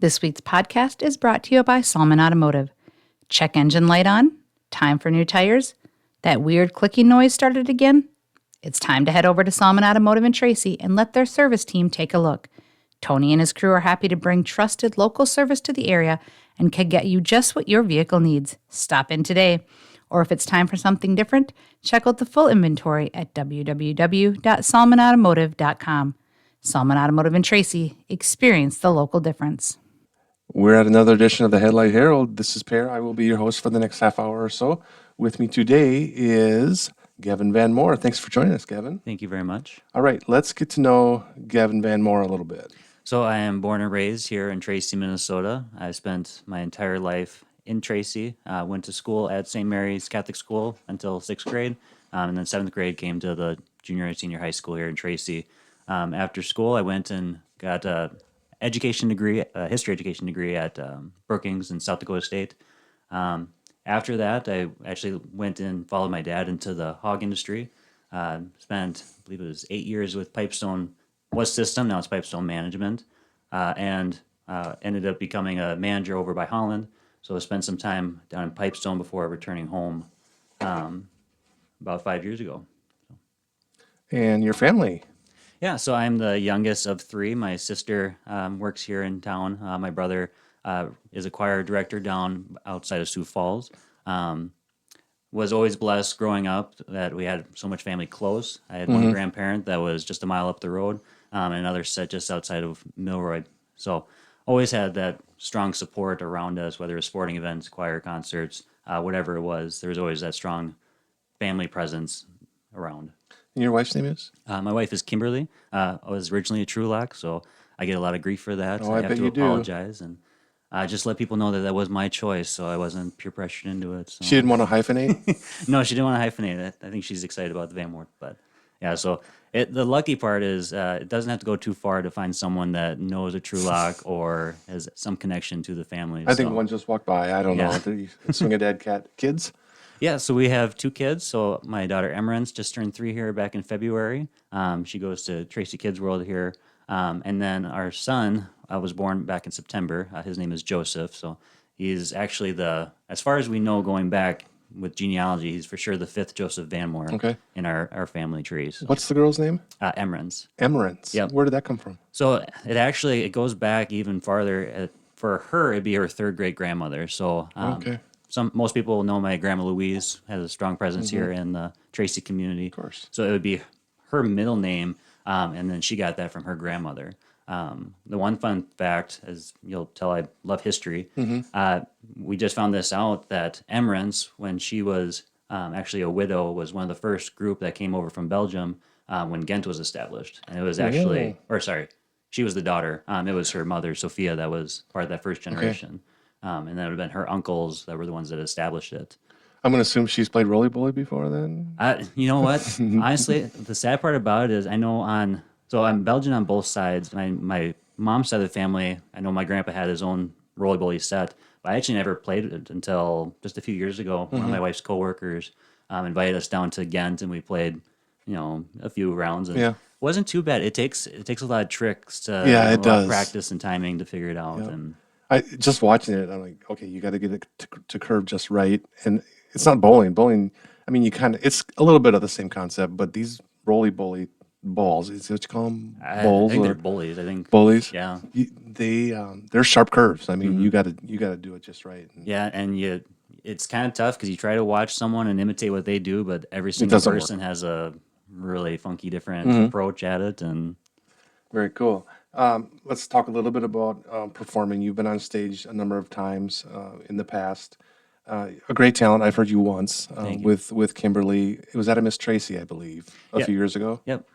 This week's podcast is brought to you by Salmon Automotive. Check engine light on? Time for new tires? That weird clicking noise started again? It's time to head over to Salmon Automotive in Tracy and let their service team take a look. Tony and his crew are happy to bring trusted local service to the area and can get you just what your vehicle needs. Stop in today. Or if it's time for something different, check out the full inventory at www.salmonautomotive.com. Salmon Automotive in Tracy. Experience the local difference. We're at another edition of the Headlight Herald. This is Per. I will be your host for the next half hour or so. With me today is Gavin VanMoer. Thanks for joining us, Gavin. Thank you very much. All right, let's get to know Gavin VanMoer a little bit. So I am born and raised here in Tracy, Minnesota. I spent my entire life in Tracy. Went to school at St. Mary's Catholic School until 6th grade, and then 7th grade came to the junior and senior high school here in Tracy. After school, I went and got a history education degree at Brookings in South Dakota State. After that, I actually went and followed my dad into the hog industry. Spent, I believe it was 8 years with Pipestone, was System, now it's Pipestone Management, and ended up becoming a manager over by Holland. So I spent some time down in Pipestone before returning home about 5 years ago. And your family? Yeah, so I'm the youngest of three. My sister works here in town. My brother is a choir director down outside of Sioux Falls. Was always blessed growing up that we had so much family close. I had one grandparent that was just a mile up the road, and another set just outside of Milroy. So always had that strong support around us, whether it was sporting events, choir concerts, whatever it was. There was always that strong family presence around. And your wife's name is? My wife is Kimberly. I was originally a True Lock, so I get a lot of grief for that. Oh, I I have bet to you do. apologize and just let people know that that was my choice, so I wasn't peer pressured into it. So. She didn't want to hyphenate? No, she didn't want to hyphenate it. I think she's excited about the VanMoer, but yeah. So the lucky part is it doesn't have to go too far to find someone that knows a True Lock or has some connection to the family. I think one just walked by. I don't know. Did you swing a dad cat? Kids? Yeah, so we have two kids. So my daughter Emerence just turned 3 here back in February. She goes to Tracy Kids World here. And then our son was born back in September. His name is Joseph. So he's actually as far as we know going back with genealogy, he's for sure the 5th Joseph VanMoer in our family tree. So, what's the girl's name? Emerence. Emerence. Yep. Where did that come from? So it goes back even farther. For her, it'd be her 3rd great grandmother. So most people know my grandma Louise has a strong presence here in the Tracy community. Of course. So it would be her middle name, and then she got that from her grandmother. The one fun fact, as you'll tell, I love history. We just found this out that Emerence, when she was actually a widow, was one of the first group that came over from Belgium when Ghent was established. And it was actually, she was the daughter. It was her mother, Sophia, that was part of that first generation. And that would have been her uncles that were the ones that established it. I'm going to assume she's played roly-poly before then? You know what? Honestly, the sad part about it is I'm Belgian on both sides. My mom's side of the family, I know my grandpa had his own roly-poly set, but I actually never played it until just a few years ago. One of my wife's coworkers invited us down to Ghent, and we played, a few rounds. And it wasn't too bad. It takes a lot of tricks to it does. Practice and timing to figure it out. Yep. And just watching it, I'm like, okay, you got to get it to curve just right. And it's not bowling. Bowling, I mean, it's a little bit of the same concept, but these roly-poly balls, is that what you call them? Bowls? I think they're bullies. I think bullies. Yeah, they're sharp curves. I mean, you got to do it just right. And it's kind of tough because you try to watch someone and imitate what they do, but every single person has a really funky different approach at it. And very cool. Let's talk a little bit about performing. You've been on stage a number of times in the past. A great talent. I've heard you once with Kimberly. It was at a Miss Tracy, I believe, a few years ago. Yep.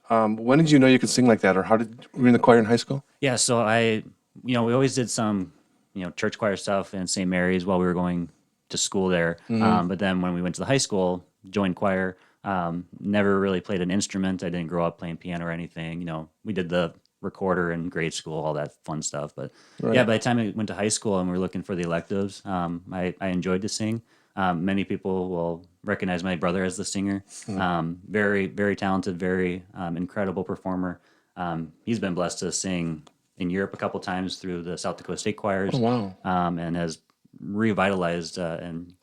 When did you know you could sing like that, or were you in the choir in high school? Yeah, so we always did some, church choir stuff in St. Mary's while we were going to school there. But then when we went to the high school, joined choir. Never really played an instrument. I didn't grow up playing piano or anything. We did the recorder in grade school, all that fun stuff. But by the time I went to high school and we were looking for the electives, I enjoyed to sing. Many people will recognize my brother as the singer. Very, very talented, very incredible performer. He's been blessed to sing in Europe a couple times through the South Dakota State Choirs. Oh, wow. And has revitalized and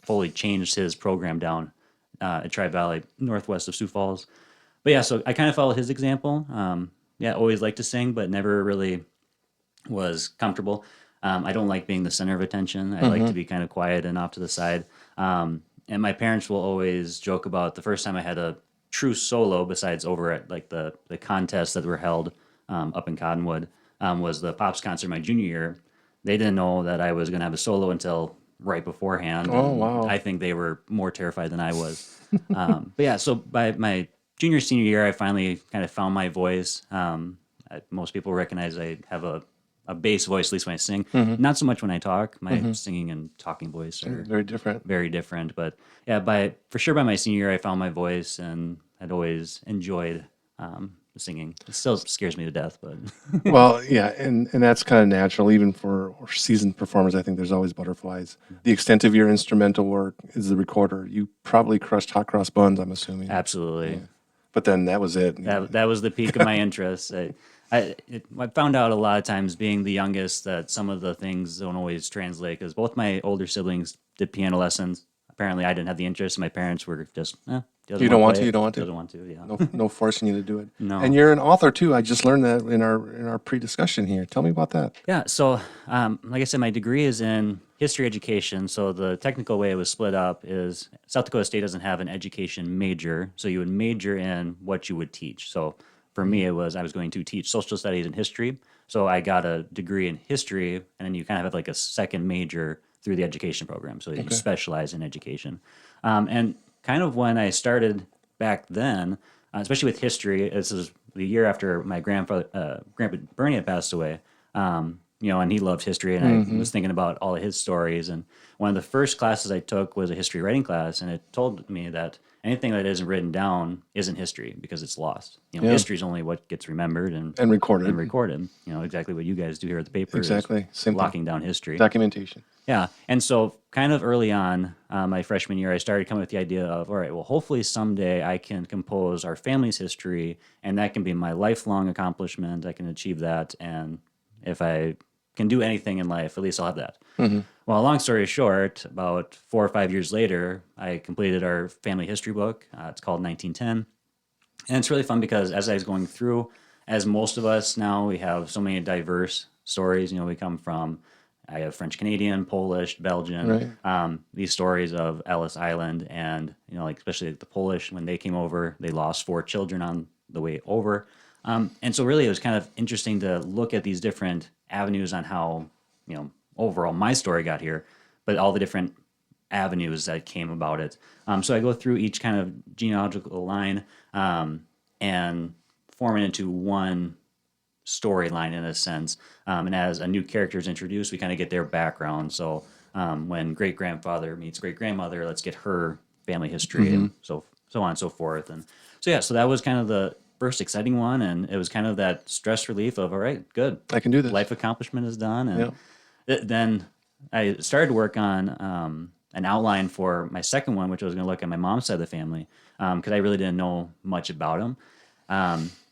fully changed his program down at Tri Valley, northwest of Sioux Falls. But yeah, so I kind of followed his example. Yeah, always liked to sing, but never really was comfortable. I don't like being the center of attention. I like to be kind of quiet and off to the side. And my parents will always joke about the first time I had a true solo, besides over at like the contests that were held up in Cottonwood, was the Pops concert my junior year. They didn't know that I was going to have a solo until right beforehand. Oh, and wow. I think they were more terrified than I was. But yeah, so by my junior, senior year, I finally kind of found my voice. Most people recognize I have a bass voice, at least when I sing. Not so much when I talk. My singing and talking voice are Very different. very different. But yeah, for sure by my senior year, I found my voice, and I'd always enjoyed singing. It still scares me to death, but Well, yeah, and that's kind of natural. Even for seasoned performers, I think there's always butterflies. The extent of your instrumental work is the recorder. You probably crushed hot cross buns, I'm assuming. absolutely. But then that was it. That was the peak of my interest. I found out a lot of times being the youngest that some of the things don't always translate because both my older siblings did piano lessons. Apparently, I didn't have the interest. My parents were just, You don't want to, you don't want to? Doesn't want to, yeah. No forcing you to do it. No. And you're an author too. I just learned that in our pre-discussion here. Tell me about that. Yeah, so like I said, my degree is in history education. So the technical way it was split up is South Dakota State doesn't have an education major. So you would major in what you would teach. So for me, I was going to teach social studies and history. So I got a degree in history, and then you kind of have like a second major through the education program. So you specialize in education. And kind of when I started back then, especially with history, this is the year after my Grandpa Bernie had passed away. And he loved history, and I was thinking about all of his stories. And one of the first classes I took was a history writing class, and it told me that anything that isn't written down isn't history because it's lost. History is only what gets remembered and recorded. Exactly what you guys do here at the paper. Exactly. Is Same thing. locking down history. Documentation. Yeah. And so kind of early on, my freshman year, I started coming with the idea of, all right, well, hopefully someday I can compose our family's history, and that can be my lifelong accomplishment. I can achieve that. And if I can do anything in life, at least I'll have that. Well, long story short, about 4 or 5 years later, I completed our family history book. It's called 1910. And it's really fun because as I was going through, as most of us now, we have so many diverse stories. We come from, I have French Canadian, Polish, Belgian, these stories of Ellis Island. And, especially the Polish, when they came over, they lost 4 children on the way over. And so really it was kind of interesting to look at these different avenues on how, overall my story got here, but all the different avenues that came about it. So I go through each kind of genealogical line and form it into one storyline in a sense. And as a new character is introduced, we kind of get their background. So when great-grandfather meets great-grandmother, let's get her family history and so on and so forth. And so that was kind of the first exciting one, and it was kind of that stress relief of, all right, good. I can do this. Life accomplishment is done. And then I started to work on an outline for my second one, which I was going to look at my mom's side of the family, because I really didn't know much about them.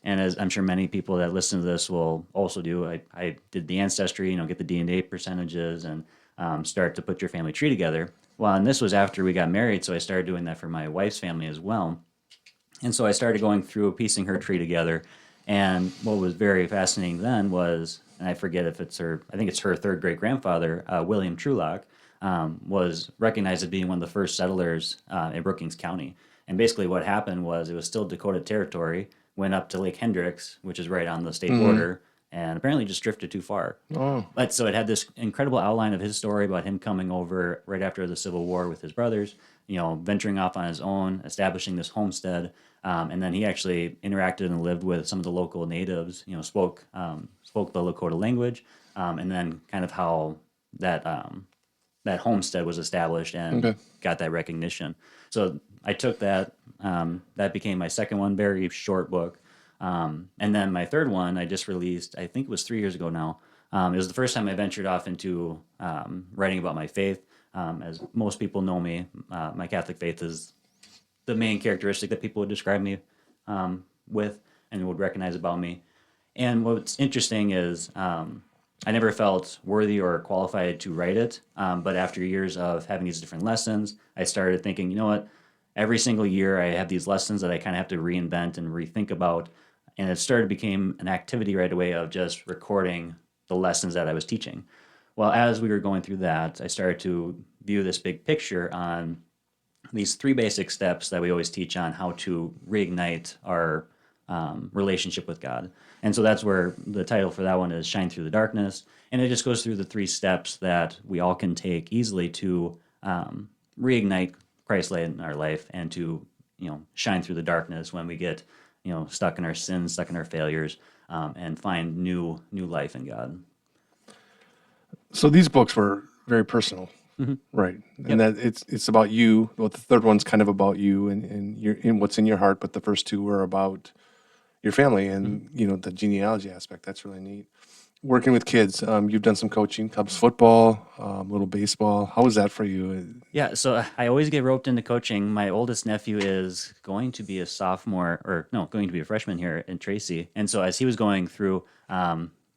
And as I'm sure many people that listen to this will also do, I did the ancestry, get the DNA percentages and start to put your family tree together. Well, and this was after we got married, so I started doing that for my wife's family as well. And so I started going through piecing her tree together. And what was very fascinating then was, and I forget if it's I think it's her third great grandfather, William Trulock, was recognized as being one of the first settlers in Brookings County. And basically what happened was it was still Dakota territory, went up to Lake Hendricks, which is right on the state border, and apparently just drifted too far. Oh. But so it had this incredible outline of his story about him coming over right after the Civil War with his brothers, venturing off on his own, establishing this homestead. And then he actually interacted and lived with some of the local natives, spoke the Lakota language, and then kind of how that homestead was established and got that recognition. So I took that. That became my second one, very short book. And then my third one I just released, I think it was 3 years ago now. It was the first time I ventured off into writing about my faith. As most people know me, my Catholic faith is the main characteristic that people would describe me with and would recognize about me. And what's interesting is I never felt worthy or qualified to write it. But after years of having these different lessons, I started thinking, you know what? Every single year I have these lessons that I kind of have to reinvent and rethink about. And it started became an activity right away of just recording the lessons that I was teaching. Well, as we were going through that, I started to view this big picture on these three basic steps that we always teach on how to reignite our relationship with God. And so that's where the title for that one is Shine Through the Darkness. And it just goes through the three steps that we all can take easily to reignite Christ light in our life and to, shine through the darkness when we get, stuck in our sins, stuck in our failures, and find new life in God. So these books were very personal, right? And that it's about you. Well, the third one's kind of about you and your in what's in your heart, but the first two were about your family and the genealogy aspect. That's really neat. Working with kids, you've done some coaching, Cubs football, little baseball. How was that for you? Yeah, so I always get roped into coaching. My oldest nephew is going to be a sophomore, or no, going to be a freshman here in Tracy. And so as he was going through,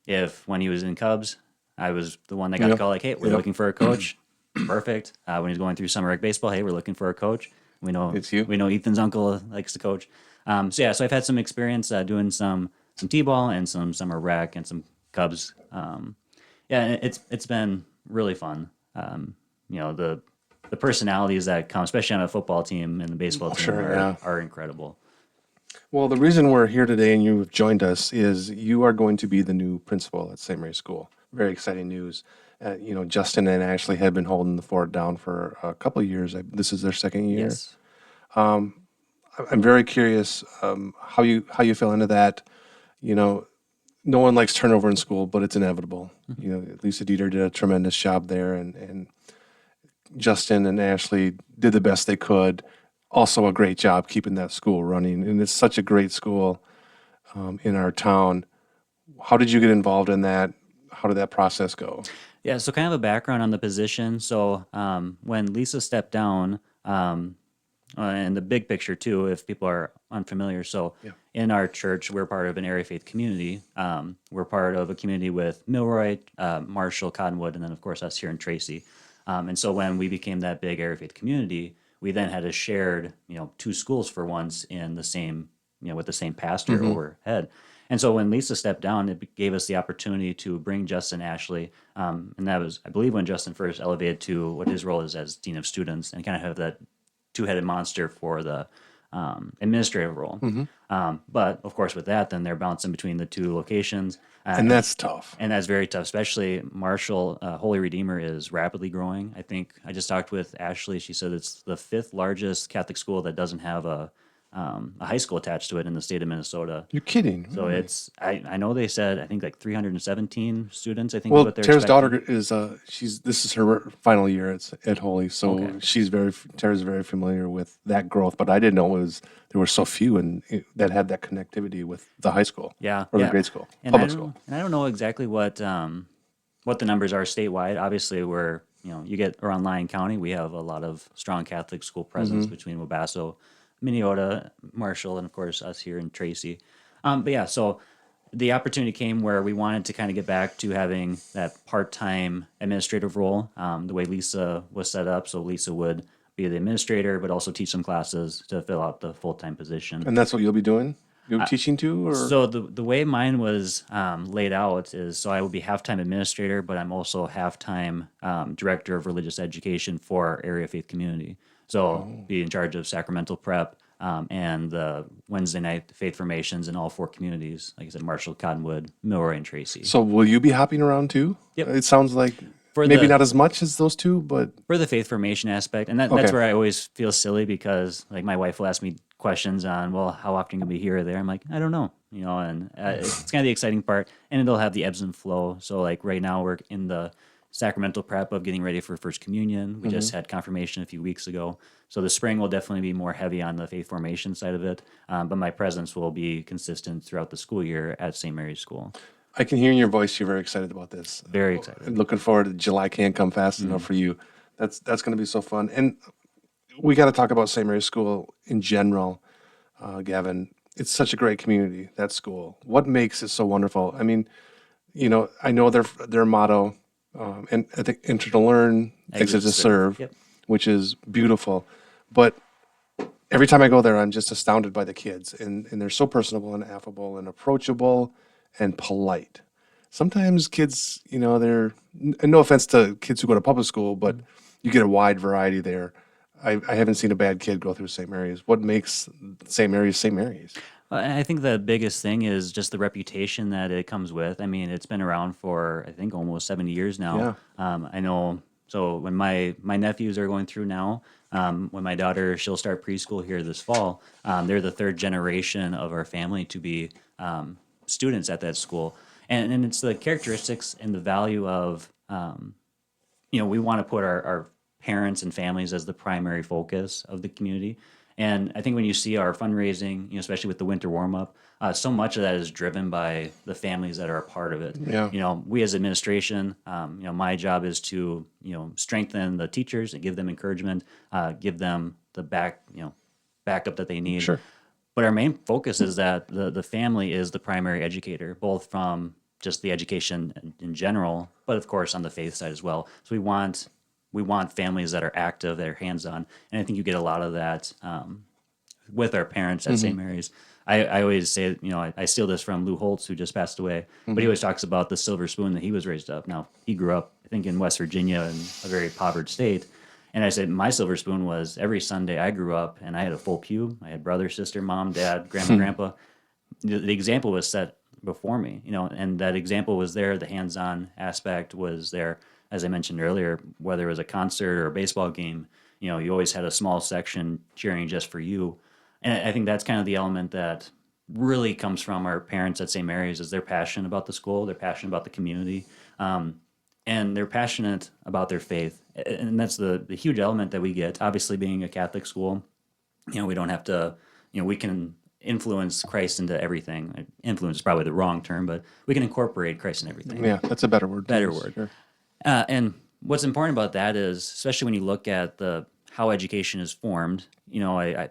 if when he was in Cubs, I was the one that got the call, like, hey, we're looking for a coach. Perfect. When he's going through summer rec baseball, hey, we're looking for a coach. We know It's you. We know Ethan's uncle likes to coach. So I've had some experience doing some t-ball and some summer rec and some Cubs. And it's been really fun. The personalities that come, especially on a football team and the baseball team, are incredible. Well, the reason we're here today and you've joined us is you are going to be the new principal at St. Mary's School. Very exciting news. Justin and Ashley have been holding the fort down for a couple of years. This is their second year. Yes. I'm very curious how you fell into that. No one likes turnover in school, but it's inevitable. Lisa Dieter did a tremendous job there, and Justin and Ashley did the best they could. Also, a great job keeping that school running, and it's such a great school in our town. How did you get involved in that? How did that process go? Yeah, so kind of a background on the position. So when Lisa stepped down, and the big picture too, if people are unfamiliar. So in our church, we're part of an area faith community. We're part of a community with Milroy, Marshall, Cottonwood, and then of course us here in Tracy. And so when we became that big area faith community, we then had a shared, two schools for once in the same, with the same pastor overhead. And so when Lisa stepped down, it gave us the opportunity to bring Justin Ashley. And that was, I believe, when Justin first elevated to what his role is as Dean of Students and kind of have that two-headed monster for the administrative role. But of course, with that, then they're bouncing between the two locations. And that's tough. And that's very tough, especially Marshall Holy Redeemer is rapidly growing. I think I just talked with Ashley. She said it's the fifth largest Catholic school that doesn't have a high school attached to it in the state of Minnesota. You're kidding. So really? it's, I know they said, I think like 317 students, I think Well, is what they're Tara's expecting. daughter is this is her final year at Holy, so Tara's very familiar with that growth. But I didn't know there were so few and that had that connectivity with the high school, Yeah, or yeah. the grade school, And public school. I don't know exactly what the numbers are statewide. Obviously, we're you get around Lyon County, we have a lot of strong Catholic school presence between Wabasso, Minneota, Marshall, and of course us here in Tracy. But yeah, so the opportunity came where we wanted to kind of get back to having that part-time administrative role, the way Lisa was set up. So Lisa would be the administrator, but also teach some classes to fill out the full-time position. And that's what you'll be doing. You'll be teaching too, or So the way mine was laid out is so I will be half-time administrator, but I'm also half-time director of religious education for our area faith community. So I'll be in charge of sacramental prep and the Wednesday night faith formations in all four communities. Like I said, Marshall, Cottonwood, Milroy, and Tracy. so will you be hopping around too? Yep. It sounds like For maybe the- not as much as those two, but For the faith formation aspect, and that's Okay. where I always feel silly because like my wife will ask me questions on, well, how often can we be here or there? I'm like, I don't know, and it's kind of the exciting part, and it'll have the ebbs and flow. So like right now we're in the sacramental prep of getting ready for First Communion. We just had confirmation a few weeks ago. So the spring will definitely be more heavy on the faith formation side of it, but my presence will be consistent throughout the school year at St. Mary's School. I can hear in your voice you're very excited about this. Very excited. And looking forward to July can't come fast enough for you. That's going to be so fun. And we got to talk about St. Mary's School in general, Gavin. it's such a great community, that school. What makes it so wonderful? I mean, I know their motto, and I think enter to learn, exit to serve, Yep. which is beautiful. But every time I go there, I'm just astounded by the kids, and they're so personable and affable and approachable and polite. Sometimes kids, and no offense to kids who go to public school, but you get a wide variety there. I haven't seen a bad kid go through St. Mary's. What makes St. Mary's St. Mary's? And I think the biggest thing is just the reputation that it comes with. I mean, it's been around for I think almost 70 years now. I know. So when my nephews are going through now, when my daughter she'll start preschool here this fall, they're the third generation of our family to be students at that school, and it's the characteristics and the value of we want to put our parents and families as the primary focus of the community. And I think when you see our fundraising, especially with the winter warm up, so much of that is driven by the families that are a part of it. Yeah. We as administration, my job is to, strengthen the teachers and give them encouragement, give them the backup that they need. Sure. But our main focus is that the family is the primary educator, both from just the education in general, but of course on the faith side as well. So we want families that are active, that are hands-on, and I think you get a lot of that with our parents at St. Mary's. I always say, I steal this from Lou Holtz, who just passed away, but he always talks about the silver spoon that he was raised up. Now, he grew up, I think, in West Virginia in a very impoverished state. And I said, my silver spoon was every Sunday I grew up and I had a full pew. I had brother, sister, mom, dad, grandma, grandpa. The example was set before me, and that example was there. The hands-on aspect was there. As I mentioned earlier, whether it was a concert or a baseball game, you always had a small section cheering just for you. And I think that's kind of the element that really comes from our parents at St. Mary's is they're passionate about the school, they're passionate about the community, and they're passionate about their faith. And that's the huge element that we get. Obviously, being a Catholic school, we don't have to, we can influence Christ into everything. Influence is probably the wrong term, but we can incorporate Christ in everything. Yeah, that's a better word. Better word. Sure. And what's important about that is, especially when you look at how education is formed, I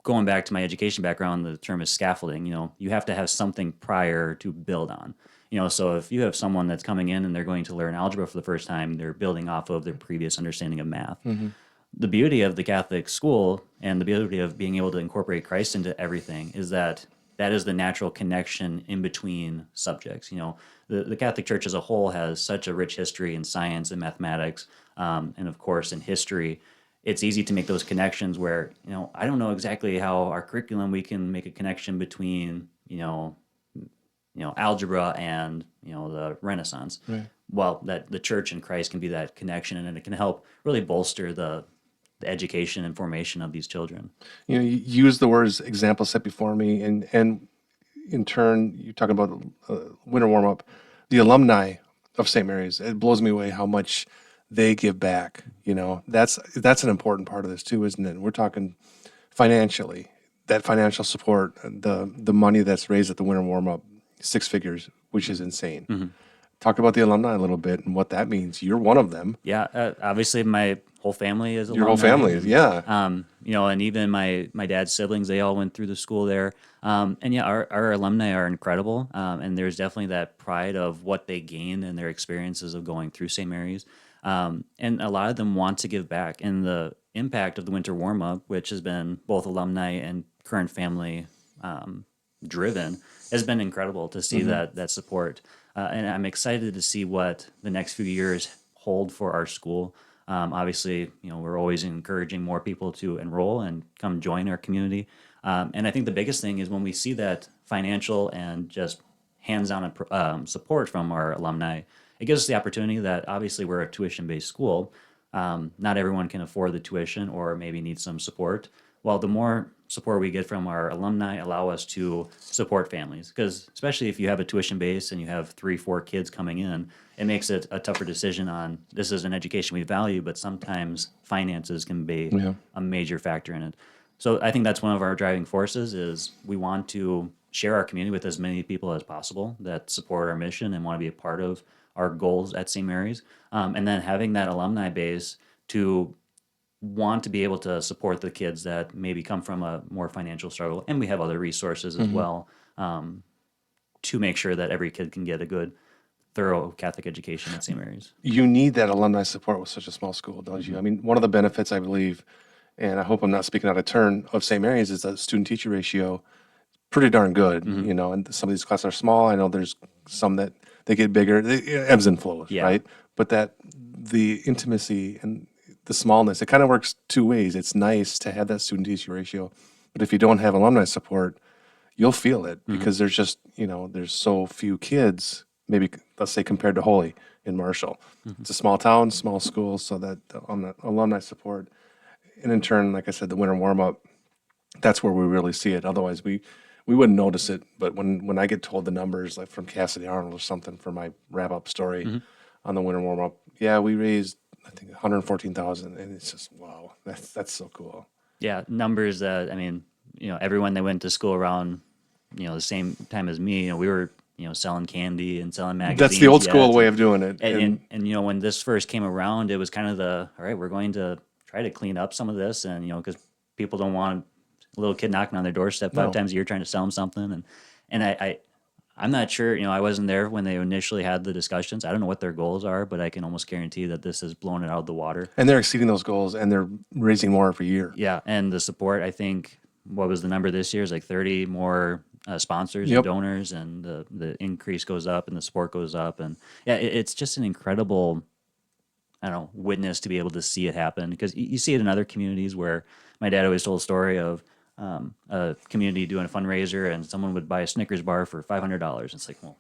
going back to my education background, the term is scaffolding. You have to have something prior to build on. So if you have someone that's coming in and they're going to learn algebra for the first time, they're building off of their previous understanding of math. The beauty of the Catholic school and the beauty of being able to incorporate Christ into everything is that is the natural connection in between subjects. The Catholic Church as a whole has such a rich history in science and mathematics, and of course in history. It's easy to make those connections where, I don't know exactly how our curriculum, we can make a connection between, algebra and, the Renaissance. Right. Well, that the church and Christ can be that connection, and it can help really bolster the education and formation of these children. You use the words example set before me, and in turn, you talk about winter warm up, the alumni of St. Mary's. It blows me away how much they give back. That's an important part of this too, isn't it? We're talking financially, that financial support, the money that's raised at the winter warm up, 6 figures, which is insane. Talk about the alumni a little bit and what that means. You're one of them. Yeah, obviously my whole family is alumni. Your whole family, yeah. And even my dad's siblings, they all went through the school there. And yeah, our alumni are incredible. And there's definitely that pride of what they gained and their experiences of going through St. Mary's. And a lot of them want to give back. And the impact of the winter warm up, which has been both alumni and current family driven, has been incredible to see that support. And I'm excited to see what the next few years hold for our school. Obviously, we're always encouraging more people to enroll and come join our community. And I think the biggest thing is when we see that financial and just hands-on support from our alumni, it gives us the opportunity that obviously we're a tuition-based school. Not everyone can afford the tuition or maybe need some support. Well, the more support we get from our alumni allow us to support families, because especially if you have a tuition base and you have 3-4 kids coming in, it makes it a tougher decision on this is an education we value, but sometimes finances can be a major factor in it. So I think that's one of our driving forces is we want to share our community with as many people as possible that support our mission and want to be a part of our goals at St. Mary's. And then having that alumni base to want to be able to support the kids that maybe come from a more financial struggle, and we have other resources as well, to make sure that every kid can get a good, thorough Catholic education at St. Mary's. You need that alumni support with such a small school, don't you? I mean, one of the benefits, I believe, and I hope I'm not speaking out of turn, of St. Mary's is that student-teacher ratio pretty darn good, and some of these classes are small. I know there's some that they get bigger, it ebbs and flows, Yeah. right? But that the intimacy and the smallness, it kind of works two ways. It's nice to have that student-teacher ratio, but if you don't have alumni support, you'll feel it because there's just, there's so few kids, maybe let's say compared to Holy in Marshall. It's a small town, small school, so that the alumni support, and in turn, like I said, the winter warm-up, that's where we really see it. Otherwise, we wouldn't notice it. But when I get told the numbers, like from Cassidy Arnold or something for my wrap-up story on the winter warm-up, yeah, we raised, I think, 114,000, and it's just, wow, that's so cool. Yeah, numbers that, I mean, everyone that went to school around, the same time as me, we were, selling candy and selling magazines. That's the old yet. school way of doing it. And when this first came around, it was kind of all right, we're going to try to clean up some of this, and because people don't want a little kid knocking on their doorstep 5 times a year trying to sell them something, and I'm not sure, I wasn't there when they initially had the discussions. I don't know what their goals are, but I can almost guarantee that this has blown it out of the water. And they're exceeding those goals, and they're raising more every year. Yeah, and the support, I think, what was the number this year? Is like 30 more sponsors and Yep. donors, and the increase goes up and the support goes up, and yeah, it's just an incredible, I don't know, witness to be able to see it happen, because you see it in other communities where my dad always told a story of a community doing a fundraiser and someone would buy a Snickers bar for $500. It's like, well,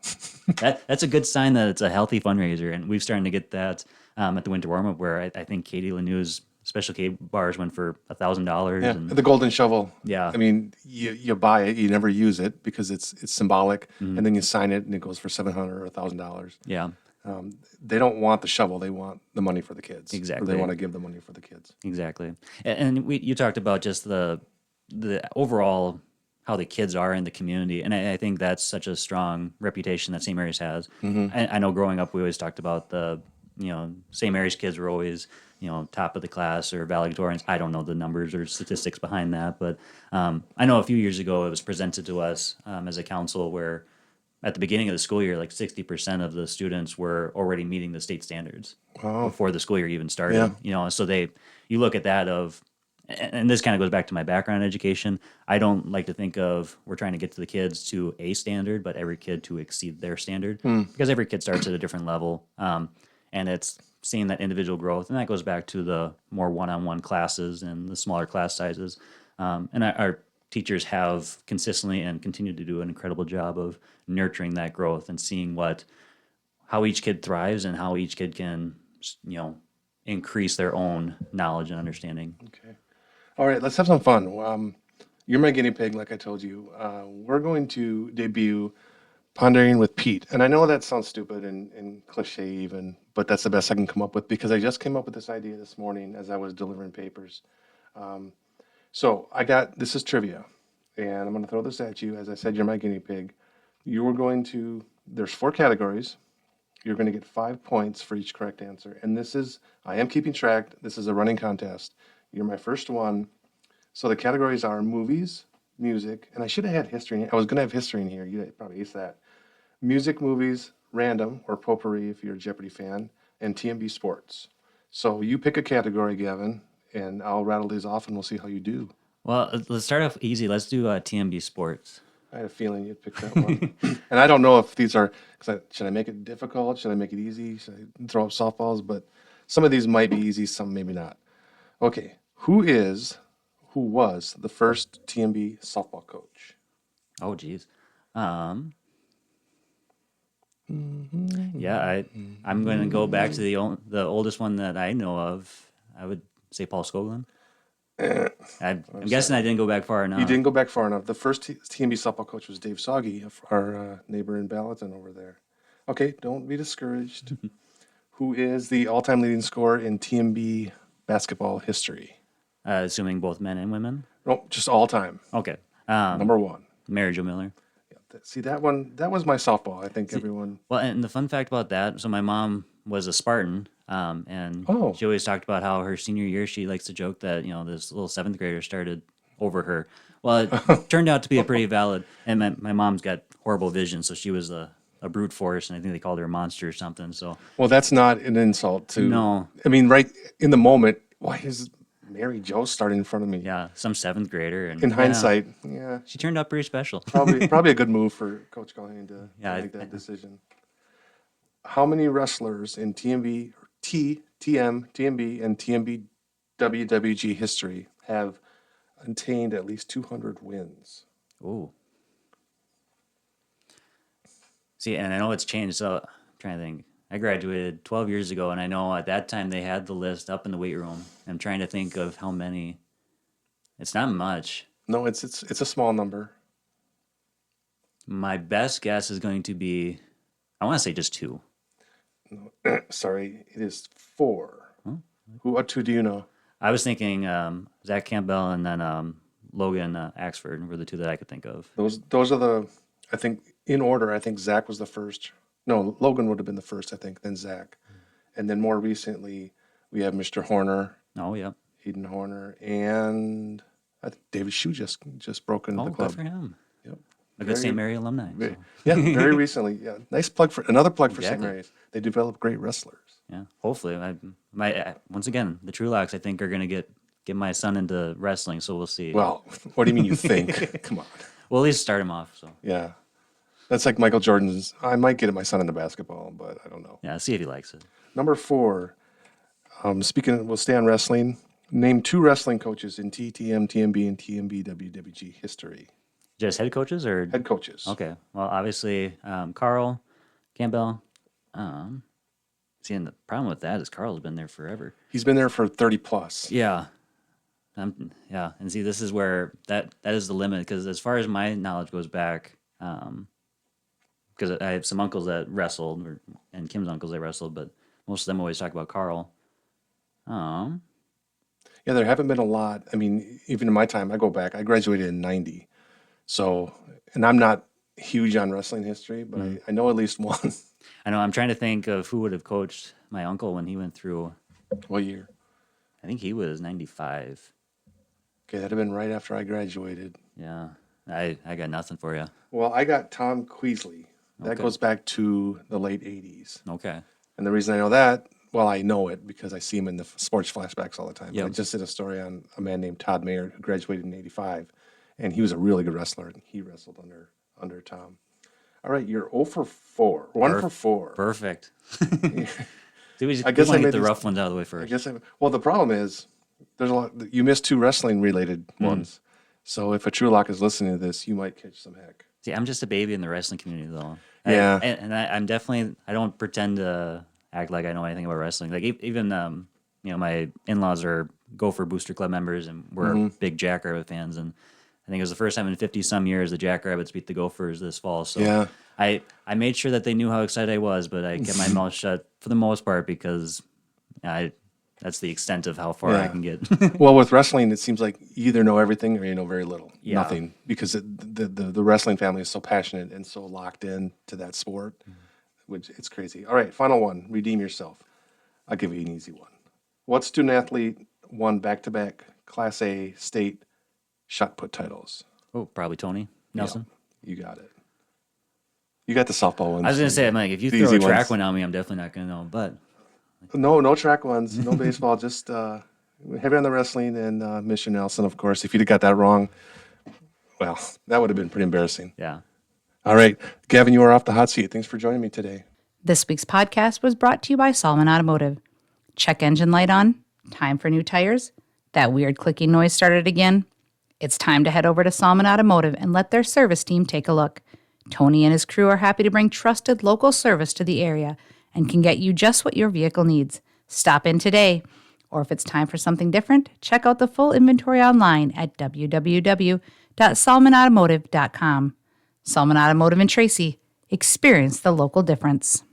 that's a good sign that it's a healthy fundraiser, and we've started to get that at the winter warm-up, where I think Katie Lanew's Special K bars went for $1,000. Yeah, And the golden shovel. Yeah. I mean, you buy it, you never use it because it's symbolic, and then you sign it, and it goes for $700 or $1,000. yeah, They don't want the shovel; they want the money for the kids. Or Exactly. they want to give the money for the kids. exactly. And you talked about just the overall how the kids are in the community, and I think that's such a strong reputation that St. Mary's has. I know growing up, we always talked about St. Mary's kids were always top of the class or valedictorians. I don't know the numbers or statistics behind that, but I know a few years ago it was presented to us as a council where at the beginning of the school year, like 60% of the students were already meeting the state standards before the school year even started. So you look at that and this kind of goes back to my background in education. I don't like to think of we're trying to get to the kids to a standard, but every kid to exceed their standard, because every kid starts at a different level. And it's seeing that individual growth. And that goes back to the more one-on-one classes and the smaller class sizes. And our teachers have consistently and continue to do an incredible job of nurturing that growth and seeing how each kid thrives and how each kid can, increase their own knowledge and understanding. Okay. All right, let's have some fun. You're my guinea pig, like I told you. We're going to debut Pondering with Pete. And I know that sounds stupid and cliche even, but that's the best I can come up with because I just came up with this idea this morning as I was delivering papers. So this is trivia, and I'm going to throw this at you. As I said, you're my guinea pig. There's 4 categories. You're going to get 5 points for each correct answer. And I am keeping track. This is a running contest. You're my first one. So the categories are movies, music, and I should have had history. I was going to have history in here. You probably aced that. Music, movies, random, or potpourri if you're a Jeopardy fan, and TMB sports. So you pick a category, Gavin, and I'll rattle these off and we'll see how you do. Well, let's start off easy. Let's do TMB sports. I had a feeling you'd pick that one. And I don't know if these are, should I make it difficult? Should I make it easy? Should I throw up softballs? But some of these might be easy, some maybe not. Okay, who was the first TMB softball coach? Oh, geez. Yeah, I'm going to go back to the oldest one that I know of. I would say Paul Skoglund. I'm guessing I didn't go back far enough. You didn't go back far enough. The first TMB softball coach was Dave Soggy, our neighbor in Ballatin over there. Okay, don't be discouraged. Who is the all-time leading scorer in TMB basketball history? Assuming both men and women? No, just all time. Okay. Number 1. Mary Jo Miller. Yeah, see, that one, that was my softball. I think everyone... Well, and the fun fact about that, so my mom was a Spartan And Oh. she always talked about how her senior year, she likes to joke that, this little seventh grader started over her. Well, it turned out to be a pretty valid, and my mom's got horrible vision, so she was a brute force, and I think they called her a monster or something. So, Well, that's not an insult to. No. I mean, right in the moment, why is Mary Jo starting in front of me? yeah, some seventh grader. And In yeah, hindsight, yeah, she turned out pretty special. probably a good move for Coach Callahan to Yeah, make that decision. How many wrestlers in TMB, TMB, and TMB WWG history have attained at least 200 wins? Ooh. See, and I know it's changed, so I'm trying to think. I graduated 12 years ago, and I know at that time they had the list up in the weight room. I'm trying to think of how many. It's not much. No, it's a small number. My best guess is going to be, I want to say just 2. Sorry, it is 4. What two do you know? I was thinking Zach Campbell and then Logan Axford were the 2 that I could think of. Those are the, I think, in order. I think Zach was the first. No, Logan would have been the first, I think, then Zach. And then more recently, we have Mr. Horner, Oh, yeah. Eden Horner, and I think David Shue just broke into the Oh, club. good for him. Yep. A good St. Mary alumni. Very, So. yeah, very recently. Yeah, nice plug for another plug for St. Exactly. Mary's. They develop great wrestlers. Yeah, hopefully. Once again, the Trulocks, I think, are going to get my son into wrestling, so we'll see. Well, what do you mean you think? Come on. We'll at least start him off. So Yeah. That's like Michael Jordan's. I might get my son into basketball, but I don't know. yeah, see if he likes it. Number 4. We'll stay on wrestling. Name 2 wrestling coaches in TTM, TMB, and TMB WWG history. Just head coaches or Head coaches. Okay. Well, obviously, Carl Campbell. See, and the problem with that is Carl's been there forever. He's been there for 30 plus. Yeah. Yeah, and see, this is where that is the limit, because as far as my knowledge goes back, because I have some uncles that wrestled, and Kim's uncles that wrestled, but most of them always talk about Carl. Yeah, there haven't been a lot. I mean, even in my time, I go back. I graduated in 90. So, and I'm not huge on wrestling history, but I know at least one. I know. I'm trying to think of who would have coached my uncle when he went through. What year? I think he was 95. Okay, that'd have been right after I graduated. Yeah, I got nothing for you. Well, I got Tom Queasley. That Okay. goes back to the late 80s. Okay. And the reason I know that, well, I know it because I see him in the sports flashbacks all the time. Yep. I just did a story on a man named Todd Mayer who graduated in 85, and he was a really good wrestler, and he wrestled under Tom. All right, you're 0 for 4. 1 for 4. Perfect. See, I guess I want to made get the this- rough ones out of the way I first. guess well, the problem is there's a lot. You missed 2 wrestling related ones. So if a Trulock is listening to this, you might catch some heck. See, I'm just a baby in the wrestling community, though. Yeah. I'm definitely. I don't pretend to act like I know anything about wrestling. Like even my in-laws are Gopher Booster Club members, and we're big Jackrabbit fans. And I think it was the first time in 50-some years the Jackrabbits beat the Gophers this fall. So Yeah. I made sure that they knew how excited I was, but I kept my mouth shut for the most part because that's the extent of how far I Yeah. can get. Well, with wrestling, it seems like you either know everything or you know very little, Yeah. nothing, because the wrestling family is so passionate and so locked in to that sport, which it's crazy. All right, final one. Redeem yourself. I'll give you an easy one. What student athlete won back-to-back Class A state shot put titles? Oh, probably Tony Nelson. You got it. You got the softball ones. I was gonna say, I'm like, if you The throw a easy track ones. one on me, I'm definitely not gonna know. But No track ones, no baseball, just heavy on the wrestling and Mr. Nelson, of course. If you'd have got that wrong, well, that would have been pretty embarrassing. yeah. All right, Gavin, you are off the hot seat. Thanks for joining me today. This week's podcast was brought to you by Solomon Automotive. Check engine light on. Time for new tires. That weird clicking noise started again. It's time to head over to Solomon Automotive and let their service team take a look. Tony and his crew are happy to bring trusted local service to the area and can get you just what your vehicle needs. Stop in today. Or if it's time for something different, check out the full inventory online at www.solomonautomotive.com. Solomon Automotive in Tracy. Experience the local difference.